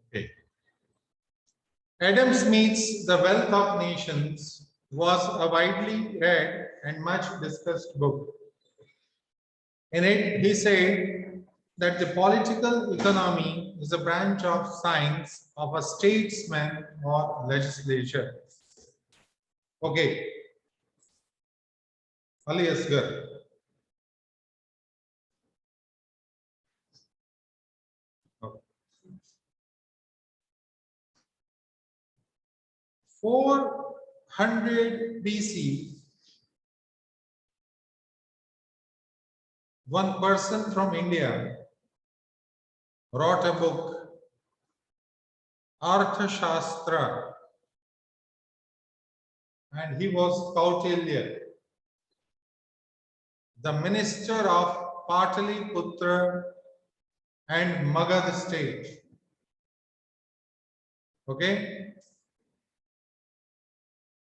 Okay. Adam Smith's The Wealth of Nations was a widely read and much discussed book. In it, he said that the political economy is a branch of science of a statesman or legislature. Okay. Ali Asgar. Okay. 400 BC, one person from India wrote a book, Arthashastra, and he was Kautilya, the minister of Pataliputra and Magad state. Okay?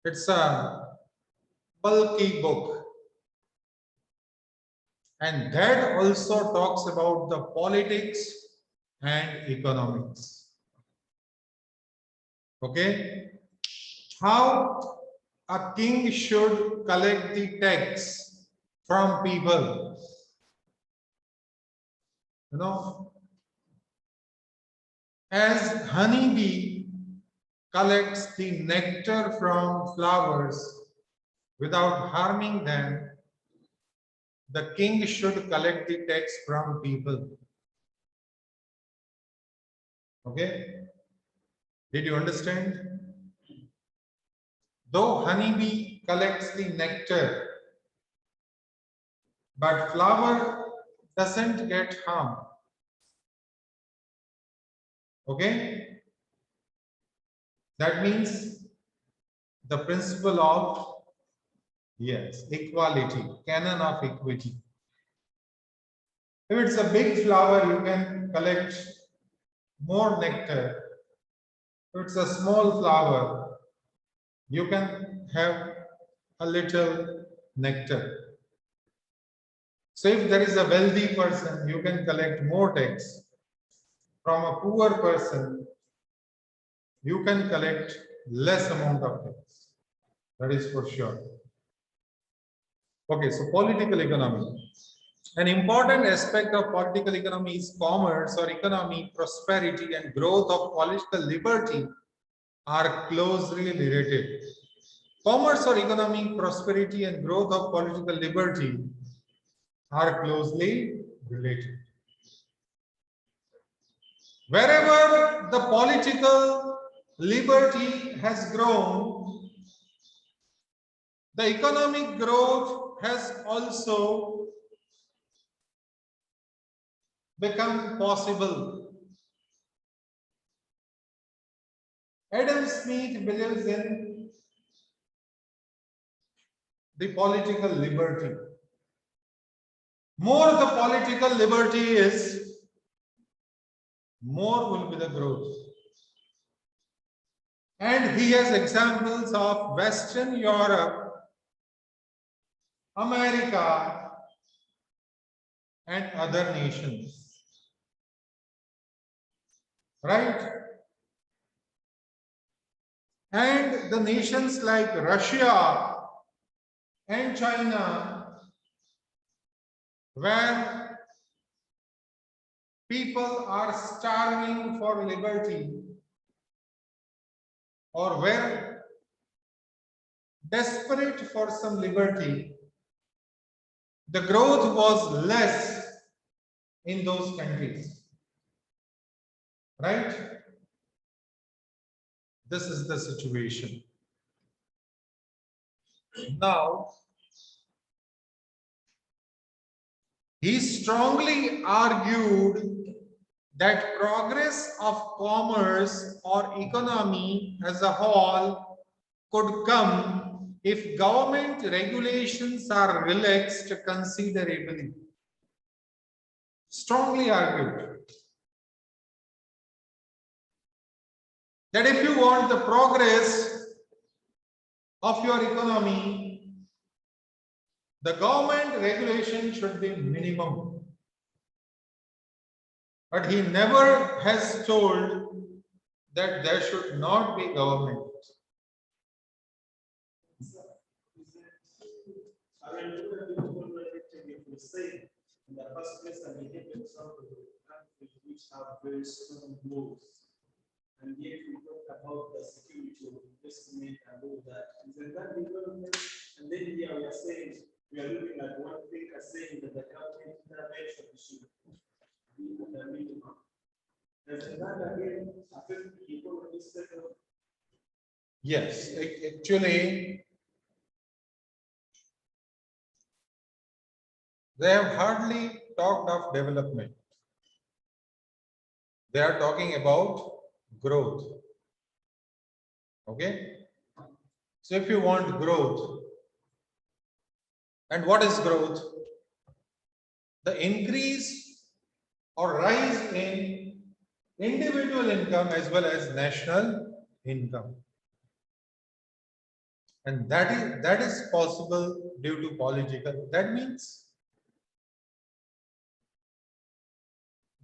It's a bulky book. And that also talks about the politics and economics. Okay? How a king should collect the tax from people. You know, as honeybee collects the nectar from flowers without harming them, the king should collect the tax from people. Okay? Did you understand? Though honeybee collects the nectar, but flower doesn't get harmed. Okay? That means the principle of, yes, equality, canon of equity. If it's a big flower, you can collect more nectar. If it's a small flower, you can have a little nectar. So if there is a wealthy person, you can collect more tax. From a poor person, you can collect less amount of tax. That is for sure. Okay, so political economy. An important aspect of political economy is commerce or economy, prosperity and growth of political liberty are closely related. Commerce or economy, prosperity and growth of political liberty are closely related. Wherever the political liberty has grown, the economic growth has also become possible. Adam Smith believes in the political liberty. More the political liberty is, more will be the growth. And he has examples of Western Europe, America, and other nations. Right? And the nations like Russia and China, where people are starving for liberty, or were desperate for some liberty, the growth was less in those countries. Right? This is the situation. Now, he strongly argued that progress of commerce or economy as a whole could come if government regulations are relaxed considerably. Strongly argued that if you want the progress of your economy, the government regulation should be minimum. But he never has told that there should not be government. I mean, you say in the first place, I mean, give example of countries which have very strong laws, and yet we talk about the security of investment and all that. Isn't that development? And then here we are saying we are looking at one thing as saying that the government intervention should be the minimum. Doesn't that again affect the economy sector? Yes, actually, they have hardly talked of development. They are talking about growth. Okay. So if you want growth, and what is growth? The increase or rise in individual income as well as national income. And that is possible due to political. That means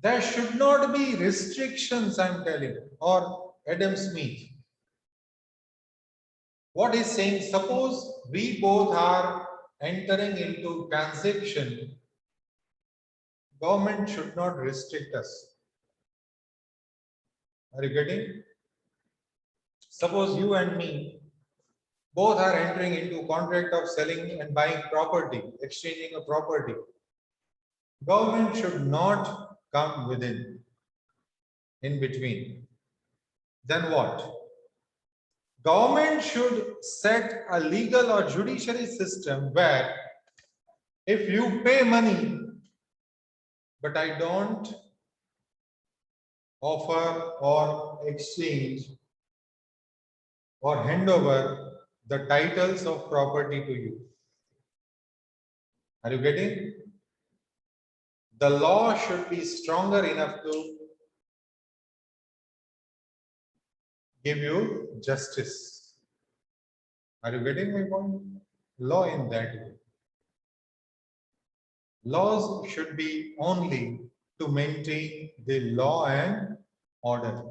there should not be restrictions, I'm telling you. Or Adam Smith, what is saying, suppose we both are entering into transaction, government should not restrict us. Are you getting? Suppose you and me both are entering into contract of selling and buying property, exchanging a property. Government should not come in between. Then what? Government should set a legal or judiciary system where if you pay money, but I don't offer or exchange or hand over the titles of property to you. Are you getting? The law should be stronger enough to give you justice. Are you getting my point? Law in that way. Laws should be only to maintain the law and order.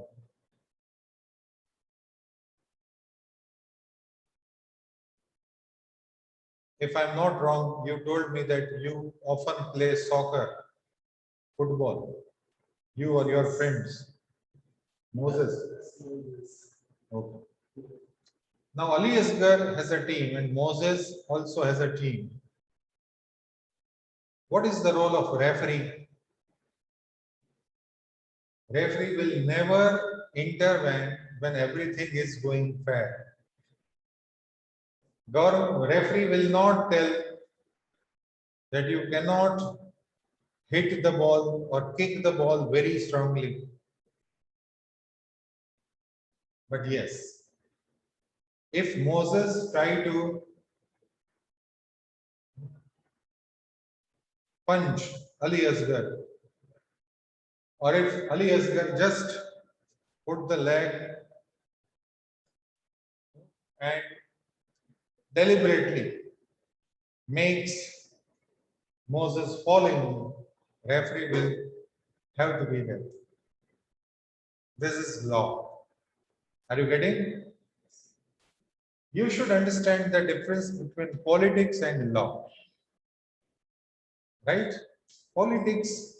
If I'm not wrong, you told me that you often play soccer, football, you or your friends. Moses. Okay. Now Ali Asgar has a team and Moses also has a team. What is the role of referee? Referee will never intervene when everything is going fair. Referee will not tell that you cannot hit the ball or kick the ball very strongly. But yes, if Moses tried to punch Ali Asgar, or if Ali Asgar just put the leg and deliberately makes Moses falling, referee will have to be there. This is law. Are you getting? You should understand the difference between politics and law. Right? Politics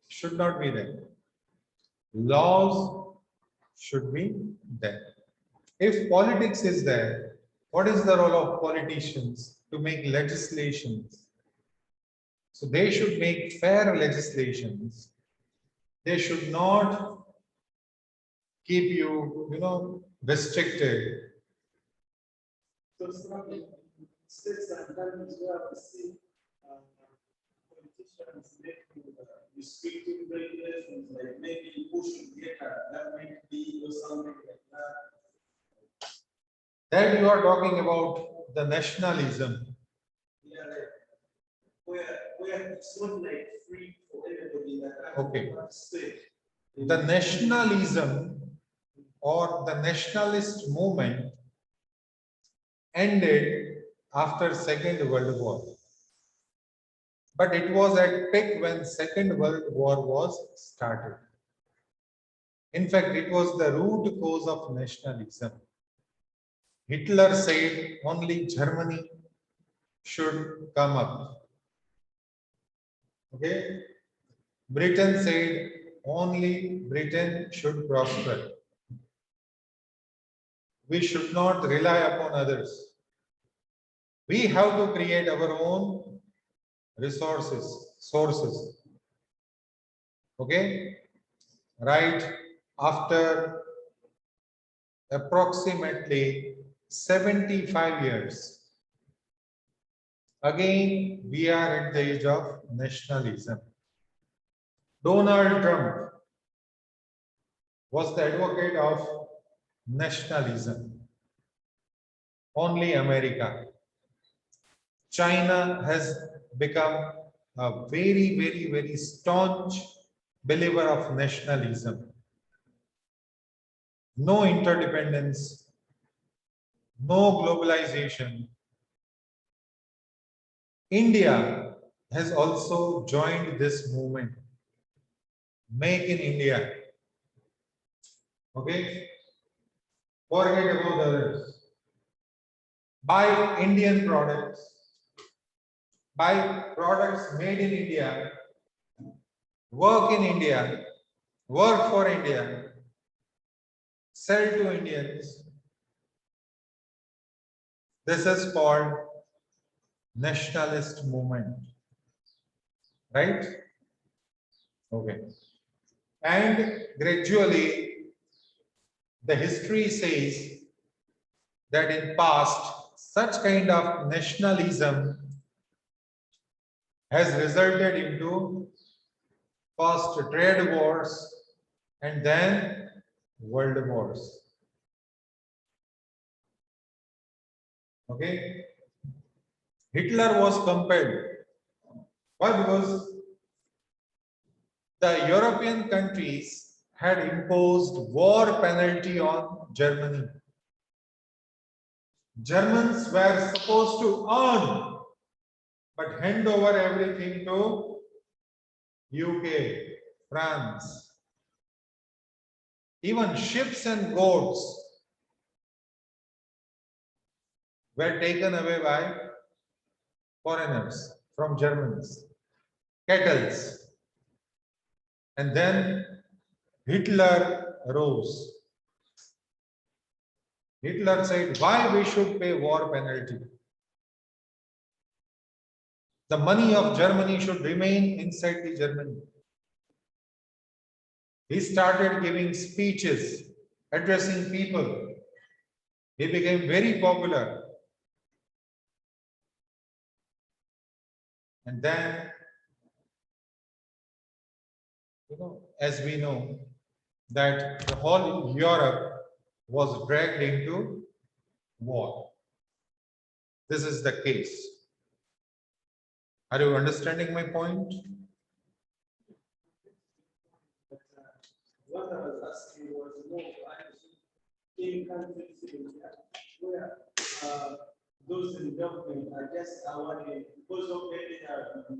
should not be there. Laws should be there. If politics is there, what is the role of politicians? To make legislations. So they should make fair legislations. They should not keep you, restricted. So some states and countries where we see politicians making restrictive regulations, like maybe who should get a government deal or something like that. That you are talking about the nationalism. Yeah, like where it's not like free for everybody that Okay. state. The nationalism or the nationalist movement ended after Second World War. But it was at peak when Second World War was started. In fact, it was the root cause of nationalism. Hitler said only Germany should come up. Okay? Britain said only Britain should prosper. We should not rely upon others. We have to create our own sources. Okay? Right after approximately 75 years, again we are at the age of nationalism. Donald Trump was the advocate of nationalism. Only America. China has become a very staunch believer of nationalism. No interdependence, no globalization. India has also joined this movement. Make in India. Okay? Forget about others. Buy Indian products. Buy products made in India. Work in India. Work for India. Sell to Indians. This is called nationalist movement. Right? Okay. And gradually, the history says that in past, such kind of nationalism has resulted into first trade wars and then world wars. Okay? Hitler was compelled. Why? Because the European countries had imposed war penalty on Germany. Germans were supposed to earn but hand over everything to UK, France. Even ships and goats were taken away by foreigners from Germans, kettles. And then Hitler rose. Hitler said, why we should pay war penalty? The money of Germany should remain inside the Germany. He started giving speeches, addressing people. He became very popular. And then, as we know, that the whole Europe was dragged into war. This is the case. Are you understanding my point? What I was asking was more in countries where those in government are just awarding, because of many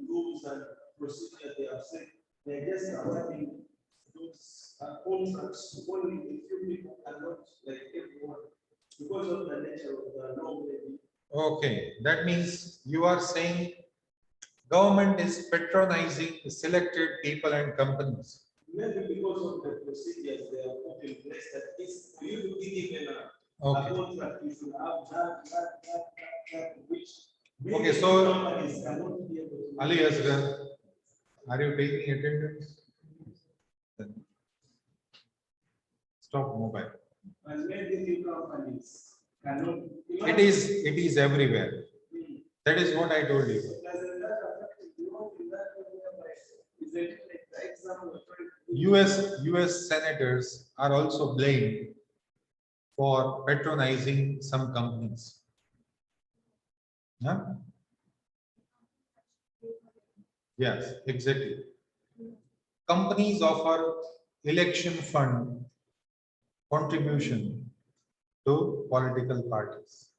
rules and procedures they have set, they're just awarding those contracts to only a few people and not like everyone, because of the nature of the law. Maybe. Okay, that means you are saying government is patronizing selected people and companies. Maybe because of the procedures they have put in place, that is for you to be given a Okay. contract, you should have that, which Okay, so companies cannot be able to. Ali Asghar, are you taking attendance? Then stop mobile. And maybe new companies cannot. It is everywhere. That is what I told you. US senators are also blamed for patronizing some companies. Yeah? Yes, exactly. Companies offer election fund contribution to political parties.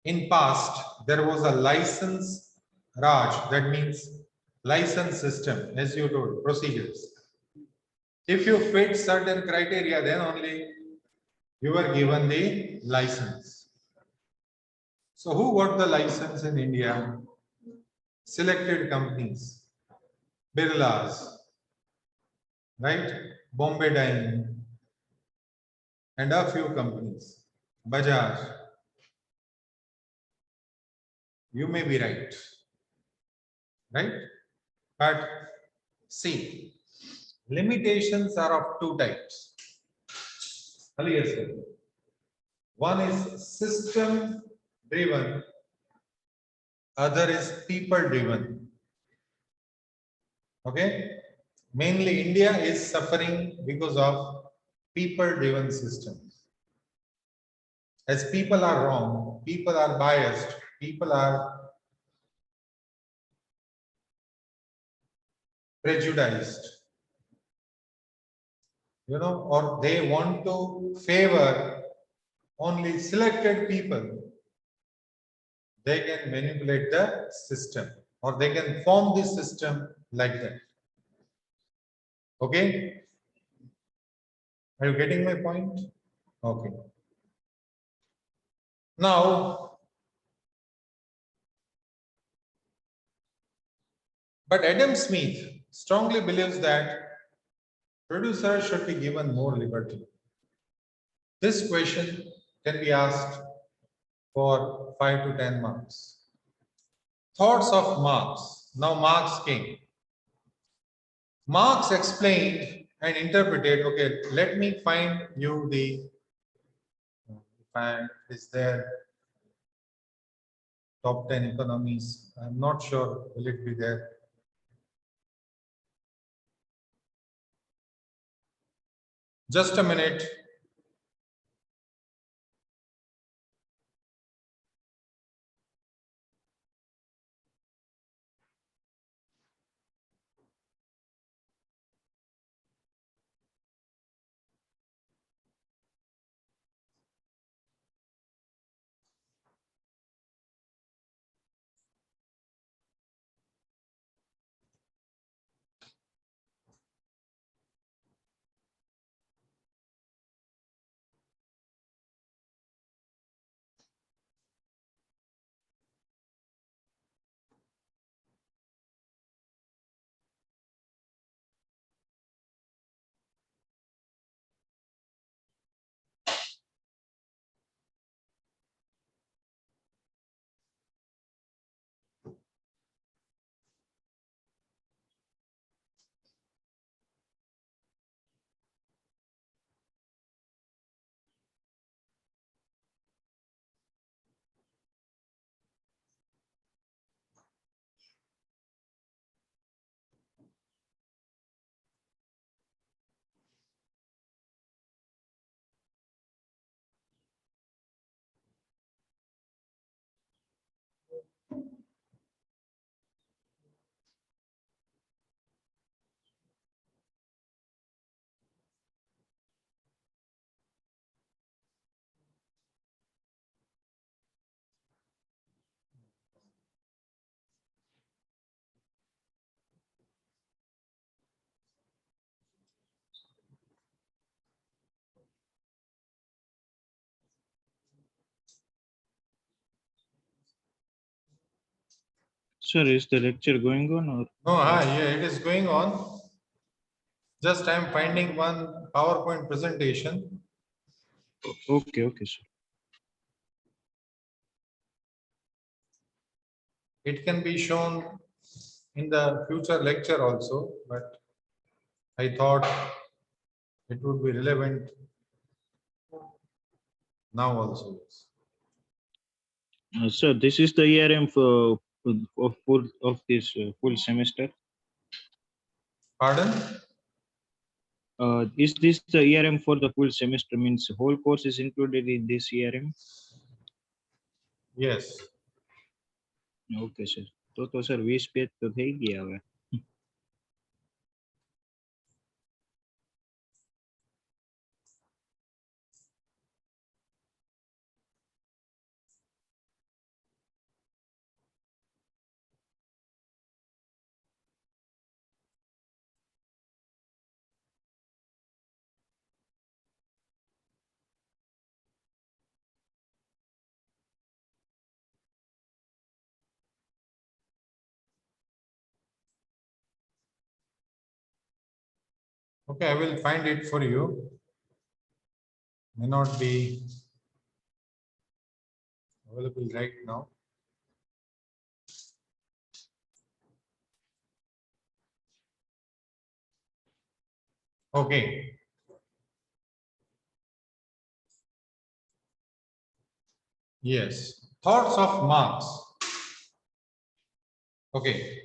In past, there was a license Raj, that means license system, as you told, procedures. If you fit certain criteria, then only you were given the license. So who got the license in India? Selected companies, Birlas, right? Bombay Dyeing, and a few companies. Bajaj, you may be right, right? But see, limitations are of two types. Yes, sir. One is system driven, other is people driven. Okay, mainly India is suffering because of people driven systems. As people are wrong, people are biased, people are prejudiced, or they want to favor only selected people, they can manipulate the system or they can form the system like that. Okay, are you getting my point? Okay. Now, but Adam Smith strongly believes that producers should be given more liberty. This question can be asked for 5 to 10 marks. Thoughts of Marx. Now Marx came. Marx explained and interpreted. Okay, let me find you the. Is there top 10 economies? I'm not sure. Will it be there? Just a minute. Sir, is the lecture going on or? No, yeah, it is going on. Just I'm finding one PowerPoint presentation. Okay, okay, sir. It can be shown in the future lecture also, but I thought it would be relevant now also. Sir, this is the ERM of this full semester. Pardon? Is this the ERM for the full semester? Means whole course is included in this ERM? Yes. Okay, sir. તો sir 20 page તો થઈ ગયા હવે. Okay, I will find it for you. May not be available right now. Okay. Yes. Thoughts of Marx. Okay.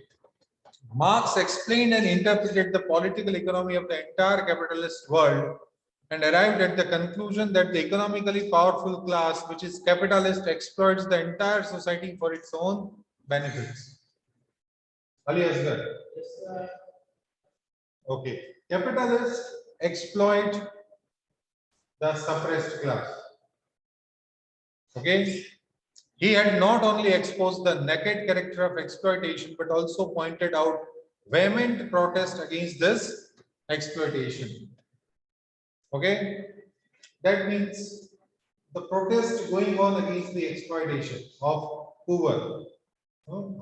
Marx explained and interpreted the political economy of the entire capitalist world and arrived at the conclusion that the economically powerful class, which is capitalist, exploits the entire society for its own benefits. Ali Asgar. Yes, sir. Okay. Capitalists exploit the suppressed class. Okay. He had not only exposed the naked character of exploitation, but also pointed out vehement protest against this exploitation. Okay. That means the protest going on against the exploitation of poor,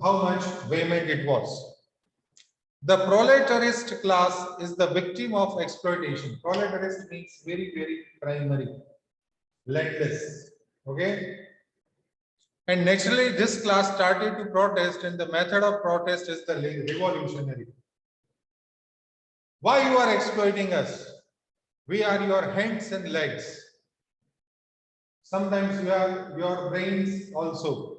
how much vehement it was. The proletarist class is the victim of exploitation. Proletarist means very, very primary, landless. Okay. And naturally, this class started to protest, and the method of protest is the revolutionary. Why you are exploiting us? We are your hands and legs. Sometimes you are your brains also.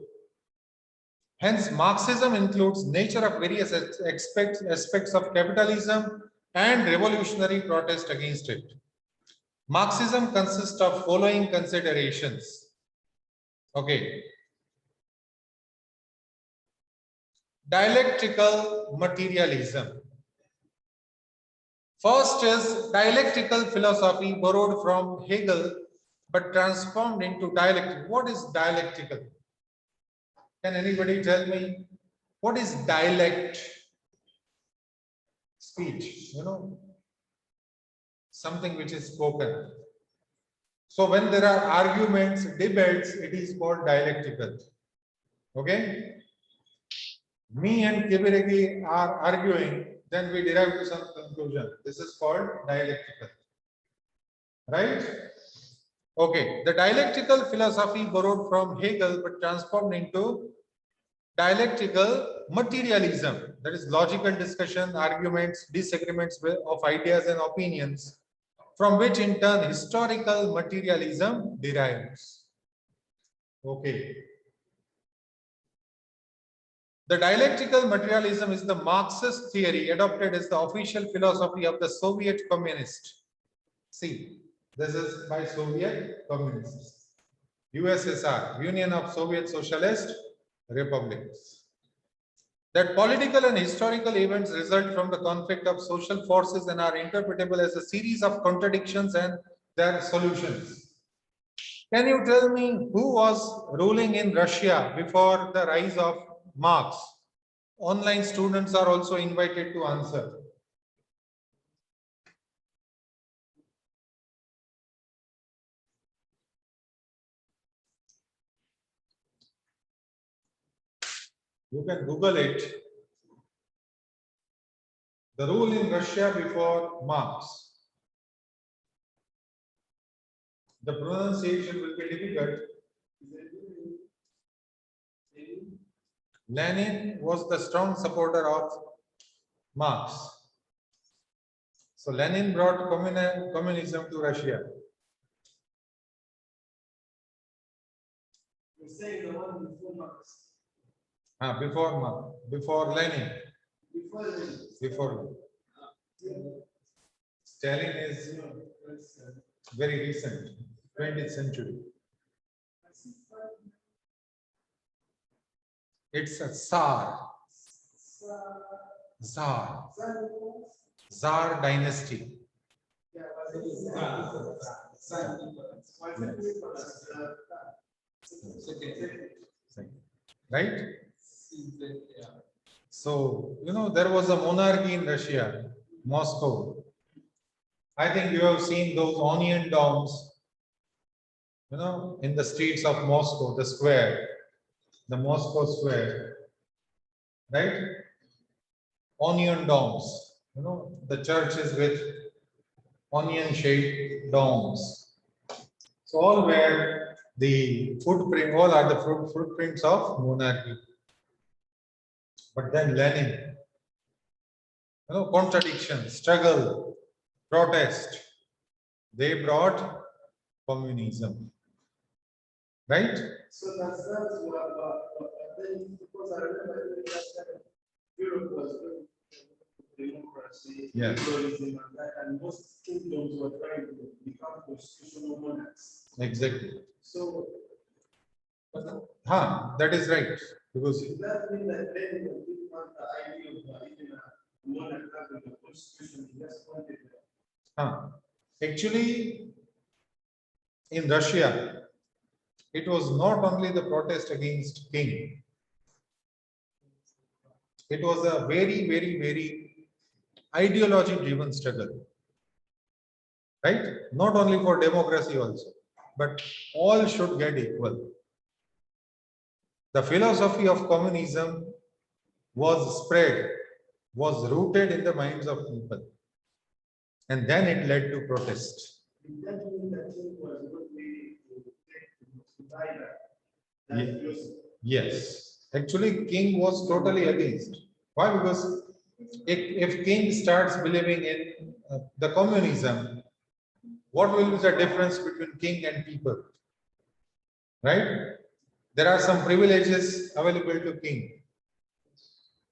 Hence, Marxism includes nature of various aspects of capitalism and revolutionary protest against it. Marxism consists of following considerations. Okay. Dialectical materialism. First is dialectical philosophy borrowed from Hegel but transformed into dialectic. What is dialectical? Can anybody tell me what is dialect? Speech, something which is spoken. So when there are arguments, debates, it is called dialectical. Okay? Me and Kibiregi are arguing, then we derive to some conclusion. This is called dialectical. Right? Okay. The dialectical philosophy borrowed from Hegel but transformed into dialectical materialism. That is logical discussion, arguments, disagreements of ideas and opinions, from which in turn historical materialism derives. Okay. The dialectical materialism is the Marxist theory adopted as the official philosophy of the Soviet communist. See, this is by Soviet communists. USSR, Union of Soviet Socialist Republics. That political and historical events result from the conflict of social forces and are interpretable as a series of contradictions and their solutions. Can you tell me who was ruling in Russia before the rise of Marx? Online students are also invited to answer. You can Google it. The rule in Russia before Marx. The pronunciation will be difficult. Lenin was the strong supporter of Marx. So Lenin brought communism to Russia. You're saying the one before Marx. Before Marx, before Lenin. Before Lenin. Before. Stalin is very recent, 20th century. It's a Tsar. Tsar. Tsar dynasty. Right? So, there was a monarchy in Russia, Moscow. I think you have seen those onion domes, in the streets of Moscow, the square, the Moscow square, right? Onion domes, the churches with onion-shaped domes. So all were the footprint, all are the footprints of monarchy. But then Lenin, contradiction, struggle, protest, they brought communism, right? So that's what then, because I remember that time Europe was going through democracy, Yes. pluralism, and that, and most kingdoms were trying to become constitutional monarchs. Exactly. So That is right. Because does that mean that then the big man, the idea of even a monarch having a constitution, he just wanted actually, in Russia, it was not only the protest against king. It was a very, very, very ideology-driven struggle, right? Not only for democracy also, but all should get equal. The philosophy of communism was spread, was rooted in the minds of people, and then it led to protest. Did that mean that he was not ready to buy that Ye- philosophy? Yes, actually, king was totally against. Why? Because if king starts believing in the communism, what will be the difference between king and people? Right? There are some privileges available to king.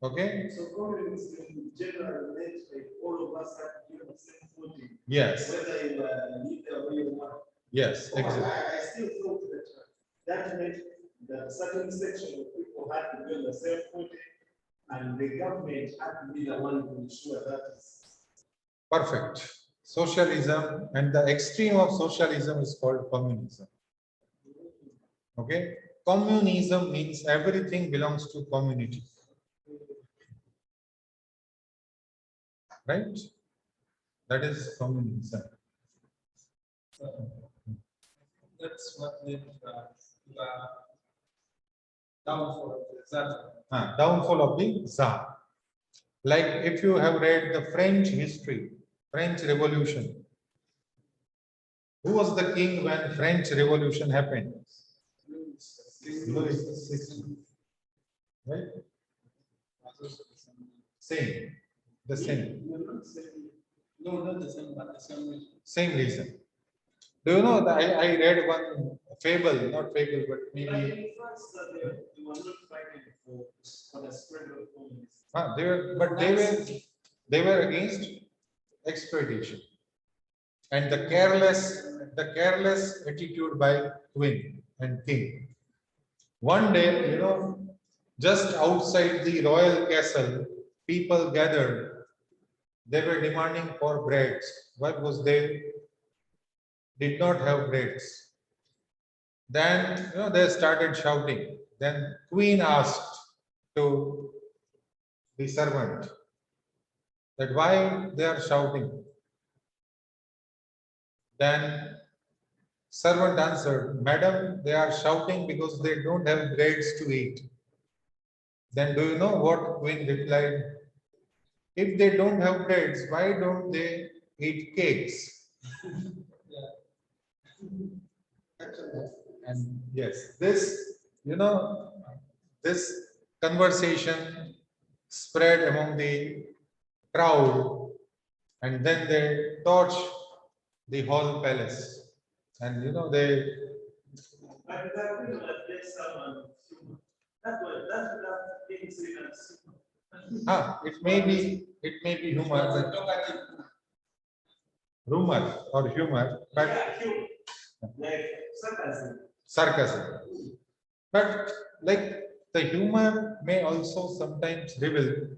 Okay? So communism in general meant that all of us have to be on the same footing, Yes. whether you are leader or you are. Yes. But Exactly. I still thought that meant that a certain section of people had to be on the same footing, and the government had to be the one to ensure that is. Perfect. Socialism and the extreme of socialism is called communism. Okay? Communism means everything belongs to community. Right? That is communism. That's what led to downfall of the Tsar. Downfall of the Tsar. Like if you have read the French history, French Revolution. Who was the king when French Revolution happened? Louis XVI. Right? Same. The same. No, not the same, but the same reason. Same reason. Do you know that I read one fable, not fable, but But maybe in France, they were not fighting for the spread of communism. they were against exploitation and the careless attitude by queen and king. One day, just outside the royal castle, people gathered. They were demanding for breads. Why? Because they did not have breads. Then they started shouting. Then queen asked to the servant that why they are shouting. Then servant answered, Madam, they are shouting because they don't have breads to eat. Then do you know what queen replied? If they don't have breads, why don't they eat cakes? And yes, this conversation spread among the crowd, and then they torched the whole palace. And they But that will affect someone. That's what being seen as it may be humor, but yeah, humor. Like sarcasm. sarcasm. But like the humor may also sometimes reveal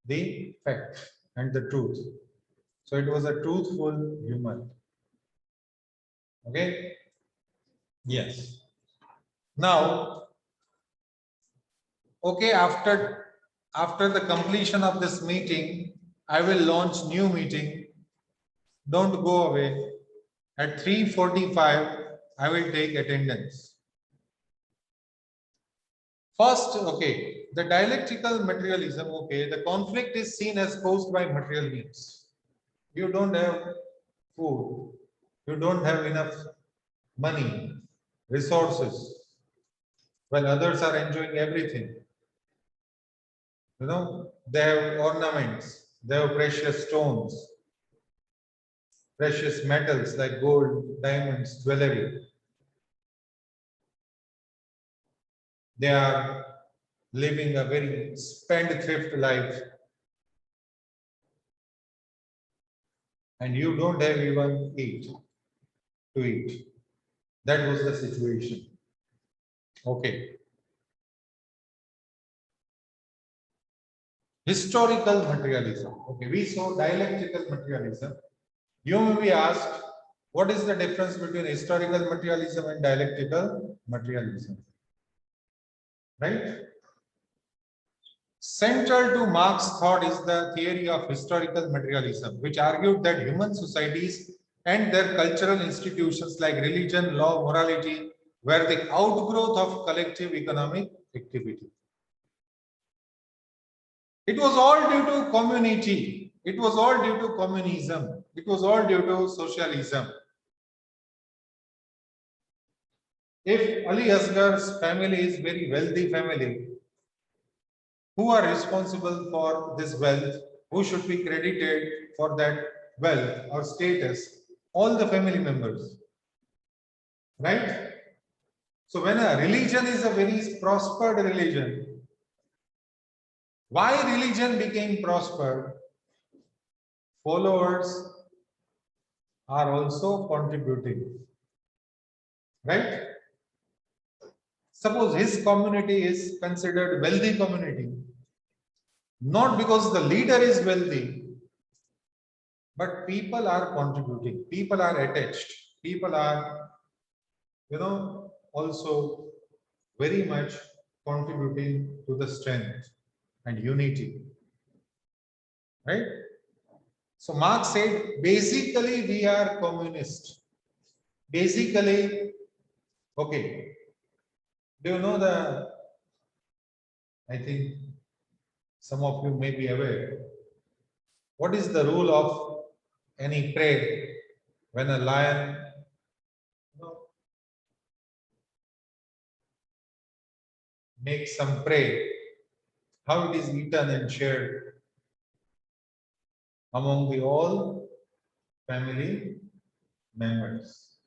the fact and the truth. So it was a truthful humor. Okay. Yes. Now, okay, after the completion of this meeting, I will launch new meeting. Don't go away. At 3:45, I will take attendance. First, okay, the dialectical materialism, okay, the conflict is seen as caused by material means. You don't have food, you don't have enough money, resources, while others are enjoying everything. They have ornaments, they have precious stones, precious metals like gold, diamonds, jewelry. They are living a very spendthrift life, and you don't have even to eat. That was the situation. Okay. Historical materialism. Okay, we saw dialectical materialism. You may be asked, what is the difference between historical materialism and dialectical materialism? Right? Central to Marx's thought is the theory of historical materialism, which argued that human societies and their cultural institutions like religion, law, morality were the outgrowth of collective economic activity. It was all due to community. It was all due to communism. It was all due to socialism. If Ali Asgar's family is very wealthy family, who are responsible for this wealth? Who should be credited for that wealth or status? All the family members, right? So when a religion is a very prospered religion, why religion became prospered? Followers are also contributing, right? Suppose his community is considered wealthy community, not because the leader is wealthy, but people are contributing, people are attached, people are, also very much contributing to the strength and unity, right? So Marx said, basically we are communist. Basically, okay. Do you know I think some of you may be aware, what is the rule of any prey when a lion makes some prey, how it is eaten and shared among the all family members.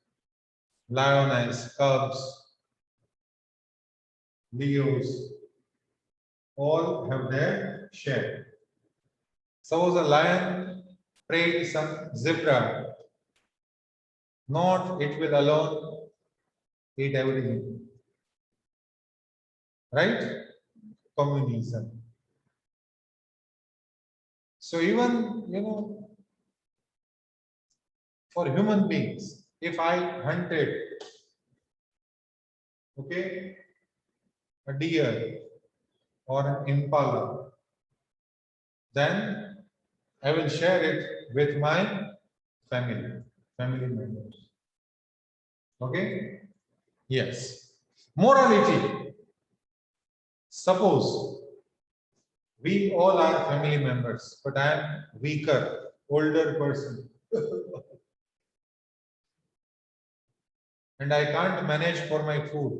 Lioness, cubs, leos, all have their share. Suppose a lion preyed some zebra, not it will alone eat everything. Right? Communism. So even, for human beings, if I hunted, okay, a deer or an impala, then I will share it with my family members. Okay? Yes. Morality. Suppose we all are family members, but I am weaker, older person. And I can't manage for my food.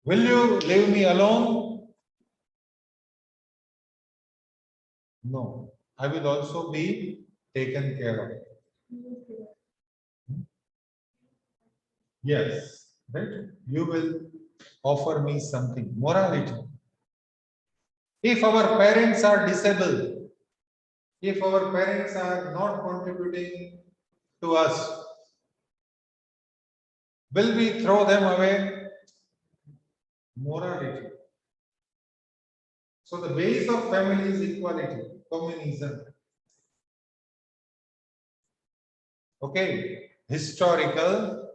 Will you leave me alone? No. I will also be taken care of. Yes. Right? You will offer me something. Morality. If our parents are disabled, if our parents are not contributing to us, will we throw them away? Morality. So the base of family is equality, communism. Okay, historical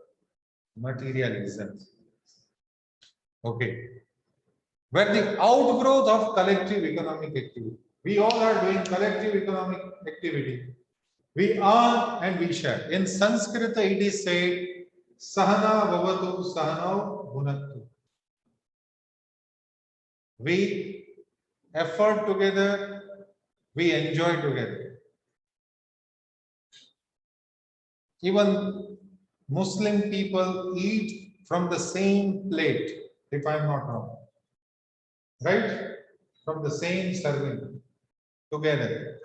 materialism. Okay, where the outgrowth of collective economic activity. We all are doing collective economic activity. We are and we share. In Sanskrit, it is said, Sahana Bhavatu Sahanau Bhunattu. We effort together, we enjoy together. Even Muslim people eat from the same plate, if I'm not wrong, right? From the same serving together.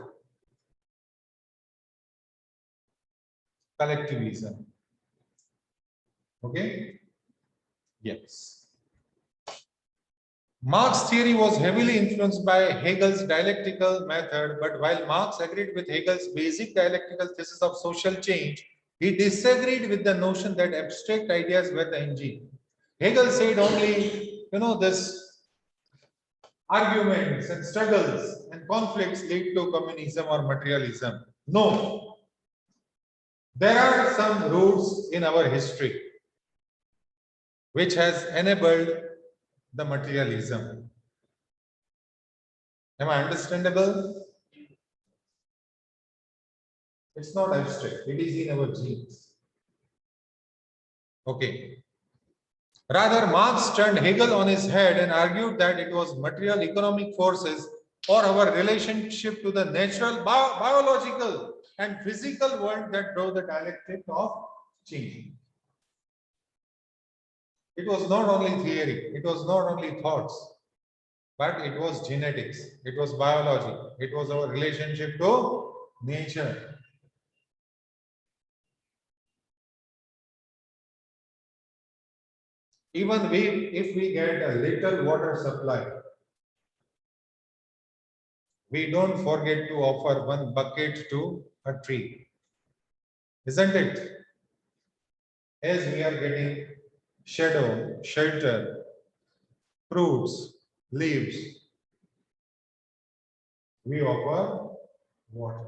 Collectivism. Okay? Yes. Marx's theory was heavily influenced by Hegel's dialectical method, but while Marx agreed with Hegel's basic dialectical thesis of social change, he disagreed with the notion that abstract ideas were the engine. Hegel said only, this arguments and struggles and conflicts lead to communism or materialism. No, there are some roots in our history which has enabled the materialism. Am I understandable? It's not abstract, it is in our genes. Okay. Rather, Marx turned Hegel on his head and argued that it was material economic forces or our relationship to the natural, biological and physical world that drove the dialectic of change. It was not only theory, it was not only thoughts, but it was genetics, it was biology, it was our relationship to nature. Even if we get a little water supply, we don't forget to offer one bucket to a tree, isn't it? As we are getting shadow, shelter, fruits, leaves, we offer water.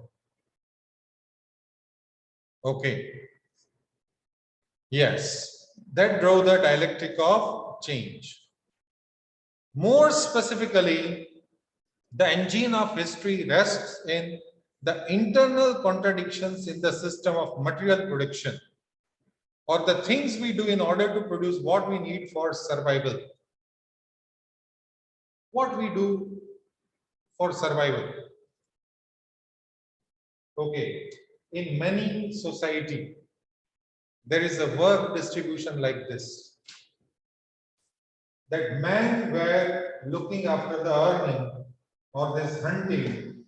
Okay. Yes, that drove the dialectic of change. More specifically, the engine of history rests in the internal contradictions in the system of material production, or the things we do in order to produce what we need for survival. What we do for survival. Okay, in many society, there is a work distribution like this, that men were looking after the earning or this hunting,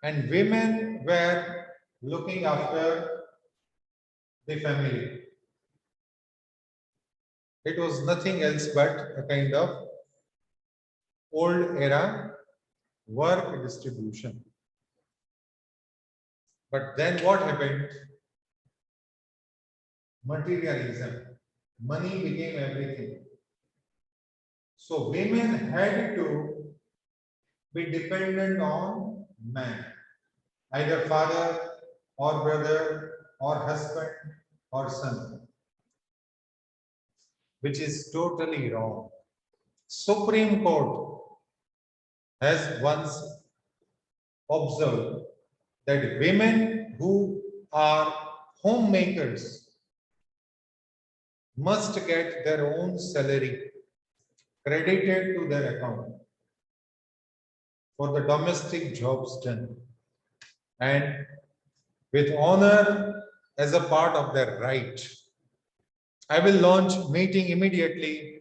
and women were looking after the family. It was nothing else but a kind of old era work distribution. But then what happened? Materialism. Money became everything. So women had to be dependent on man, either father or brother or husband or son, which is totally wrong. Supreme Court has once observed that women who are homemakers must get their own salary credited to their account for the domestic jobs done, and with honor as a part of their right. I will launch meeting immediately